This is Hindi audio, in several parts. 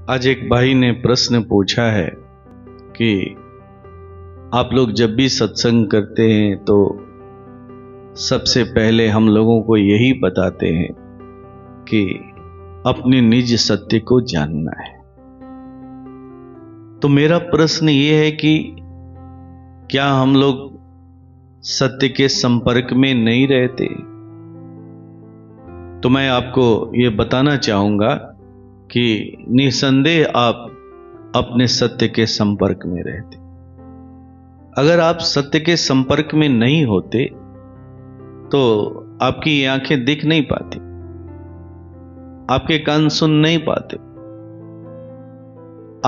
आज एक भाई ने प्रश्न पूछा है कि आप लोग जब भी सत्संग करते हैं तो सबसे पहले हम लोगों को यही बताते हैं कि अपने निज सत्य को जानना है। तो मेरा प्रश्न ये है कि क्या हम लोग सत्य के संपर्क में नहीं रहते? तो मैं आपको ये बताना चाहूंगा कि निसंदेह आप अपने सत्य के संपर्क में रहते। अगर आप सत्य के संपर्क में नहीं होते तो आपकी आंखें दिख नहीं पाती, आपके कान सुन नहीं पाते,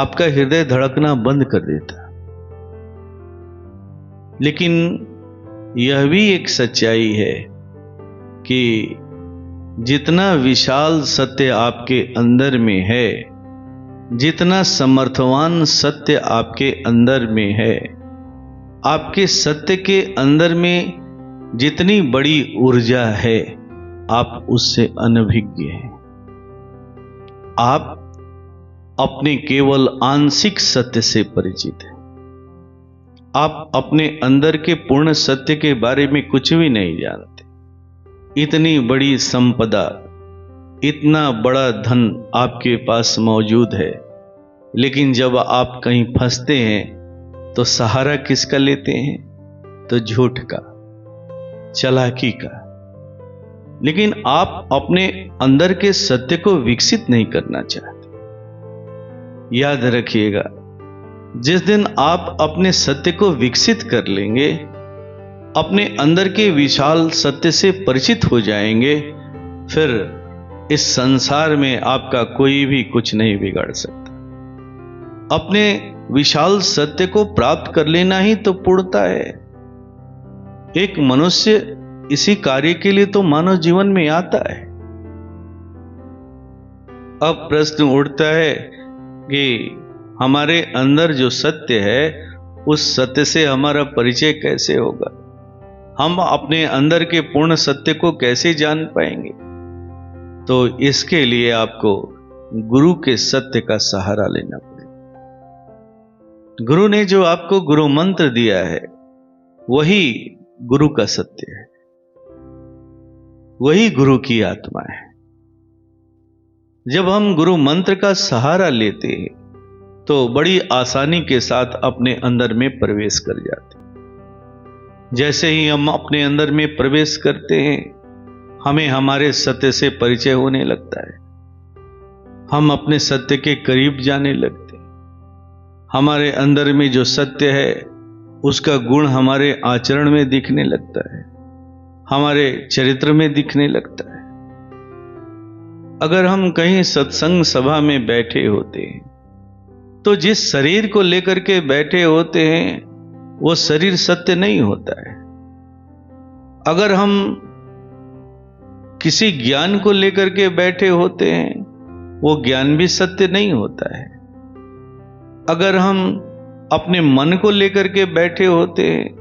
आपका हृदय धड़कना बंद कर देता। लेकिन यह भी एक सच्चाई है कि जितना विशाल सत्य आपके अंदर में है, जितना समर्थवान सत्य आपके अंदर में है, आपके सत्य के अंदर में जितनी बड़ी ऊर्जा है, आप उससे अनभिज्ञ हैं। आप अपने केवल आंशिक सत्य से परिचित हैं। आप अपने अंदर के पूर्ण सत्य के बारे में कुछ भी नहीं जानते। इतनी बड़ी संपदा, इतना बड़ा धन आपके पास मौजूद है, लेकिन जब आप कहीं फंसते हैं तो सहारा किसका लेते हैं? तो झूठ का, चालाकी का। लेकिन आप अपने अंदर के सत्य को विकसित नहीं करना चाहते। याद रखिएगा, जिस दिन आप अपने सत्य को विकसित कर लेंगे, अपने अंदर के विशाल सत्य से परिचित हो जाएंगे, फिर इस संसार में आपका कोई भी कुछ नहीं बिगाड़ सकता। अपने विशाल सत्य को प्राप्त कर लेना ही तो पूर्णता है। एक मनुष्य इसी कार्य के लिए तो मानव जीवन में आता है। अब प्रश्न उठता है कि हमारे अंदर जो सत्य है, उस सत्य से हमारा परिचय कैसे होगा? हम अपने अंदर के पूर्ण सत्य को कैसे जान पाएंगे? तो इसके लिए आपको गुरु के सत्य का सहारा लेना पड़ेगा। गुरु ने जो आपको गुरु मंत्र दिया है, वही गुरु का सत्य है, वही गुरु की आत्मा है। जब हम गुरु मंत्र का सहारा लेते हैं तो बड़ी आसानी के साथ अपने अंदर में प्रवेश कर जाते हैं। जैसे ही हम अपने अंदर में प्रवेश करते हैं, हमें हमारे सत्य से परिचय होने लगता है। हम अपने सत्य के करीब जाने लगते हैं। हमारे अंदर में जो सत्य है, उसका गुण हमारे आचरण में दिखने लगता है, हमारे चरित्र में दिखने लगता है। अगर हम कहीं सत्संग सभा में बैठे होते हैं तो जिस शरीर को लेकर के बैठे होते हैं, वो शरीर सत्य नहीं होता है। अगर हम किसी ज्ञान को लेकर के बैठे होते हैं, वो ज्ञान भी सत्य नहीं होता है। अगर हम अपने मन को लेकर के बैठे होते हैं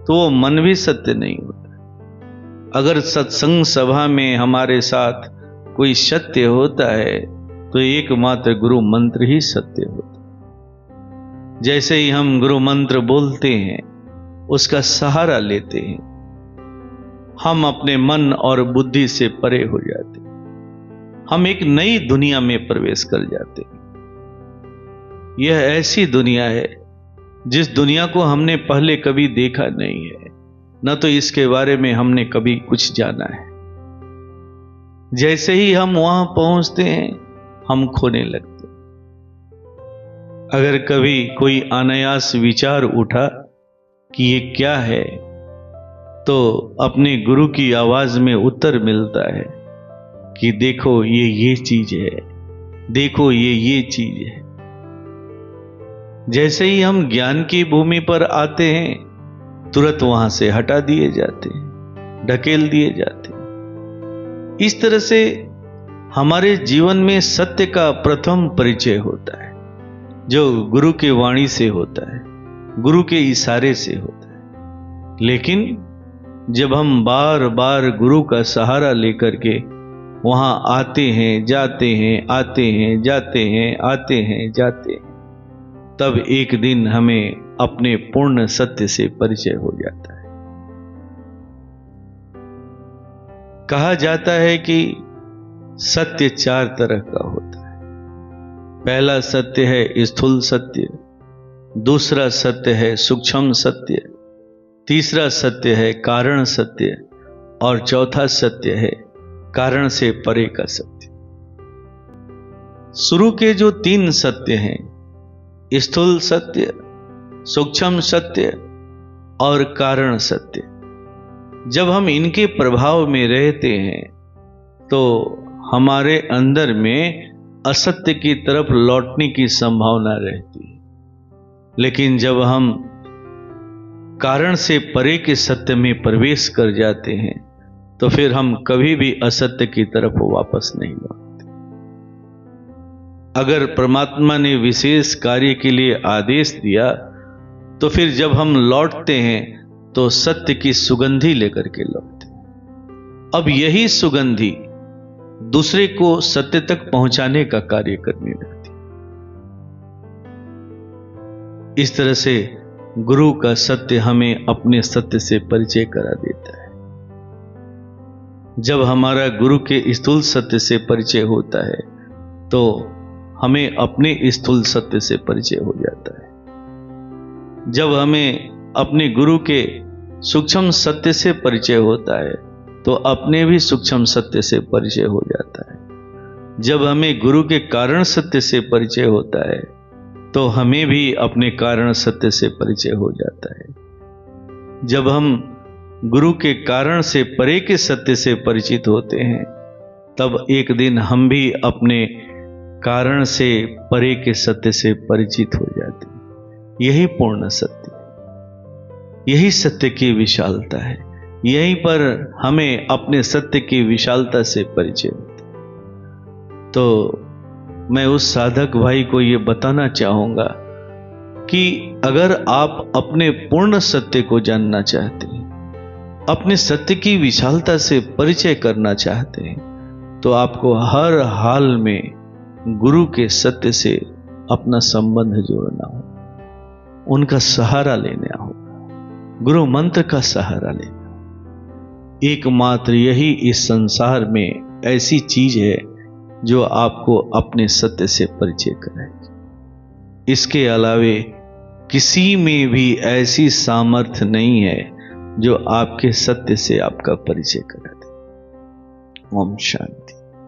तो वो मन भी सत्य नहीं होता। अगर सत्संग सभा में हमारे साथ कोई सत्य होता है तो एकमात्र गुरु मंत्र ही सत्य होता है। जैसे ही हम गुरु मंत्र बोलते हैं, उसका सहारा लेते हैं, हम अपने मन और बुद्धि से परे हो जाते हैं। हम एक नई दुनिया में प्रवेश कर जाते हैं। यह ऐसी दुनिया है जिस दुनिया को हमने पहले कभी देखा नहीं है, न तो इसके बारे में हमने कभी कुछ जाना है। जैसे ही हम वहां पहुंचते हैं, हम खोने लगते हैं। अगर कभी कोई अनायास विचार उठा कि ये क्या है, तो अपने गुरु की आवाज में उत्तर मिलता है कि देखो ये चीज है, देखो ये चीज है। जैसे ही हम ज्ञान की भूमि पर आते हैं, तुरंत वहां से हटा दिए जाते हैं, ढकेल दिए जाते हैं। इस तरह से हमारे जीवन में सत्य का प्रथम परिचय होता है, जो गुरु के वाणी से होता है, गुरु के इशारे से होता है। लेकिन जब हम बार बार गुरु का सहारा लेकर के वहां आते हैं, जाते हैं, आते हैं, जाते हैं, आते हैं, जाते हैं। तब एक दिन हमें अपने पूर्ण सत्य से परिचय हो जाता है। कहा जाता है कि सत्य 4 तरह का होता है। पहला सत्य है स्थूल सत्य, दूसरा सत्य है सूक्ष्म सत्य, तीसरा सत्य है कारण सत्य, और चौथा सत्य है कारण से परे का सत्य। शुरू के जो 3 सत्य हैं, स्थूल सत्य, सूक्ष्म सत्य और कारण सत्य, जब हम इनके प्रभाव में रहते हैं तो हमारे अंदर में असत्य की तरफ लौटने की संभावना रहती है। लेकिन जब हम कारण से परे के सत्य में प्रवेश कर जाते हैं तो फिर हम कभी भी असत्य की तरफ वापस नहीं लौटते। अगर परमात्मा ने विशेष कार्य के लिए आदेश दिया तो फिर जब हम लौटते हैं तो सत्य की सुगंधी लेकर के लौटते हैं। अब यही सुगंधी दूसरे को सत्य तक पहुंचाने का कार्य करने लगती। इस तरह से गुरु का सत्य हमें अपने सत्य से परिचय करा देता है। जब हमारा गुरु के स्थूल सत्य से परिचय होता है तो हमें अपने स्थूल सत्य से परिचय हो जाता है। जब हमें अपने गुरु के सूक्ष्म सत्य से परिचय होता है तो अपने भी सूक्ष्म सत्य से परिचय हो जाता है। जब हमें गुरु के कारण सत्य से परिचय होता है तो हमें भी अपने कारण सत्य से परिचय हो जाता है। जब हम गुरु के कारण से परे के सत्य से परिचित होते हैं तब एक दिन हम भी अपने कारण से परे के सत्य से परिचित हो जाते हैं। यही पूर्ण सत्य, यही सत्य की विशालता है। यहीं पर हमें अपने सत्य की विशालता से परिचय होता है। तो मैं उस साधक भाई को ये बताना चाहूंगा कि अगर आप अपने पूर्ण सत्य को जानना चाहते हैं, अपने सत्य की विशालता से परिचय करना चाहते हैं, तो आपको हर हाल में गुरु के सत्य से अपना संबंध जोड़ना होगा, उनका सहारा लेना होगा, गुरु मंत्र का सहारा लेना। एकमात्र यही इस संसार में ऐसी चीज है जो आपको अपने सत्य से परिचय कराएगी। इसके अलावे किसी में भी ऐसी सामर्थ्य नहीं है जो आपके सत्य से आपका परिचय करा दे। ओम शांति।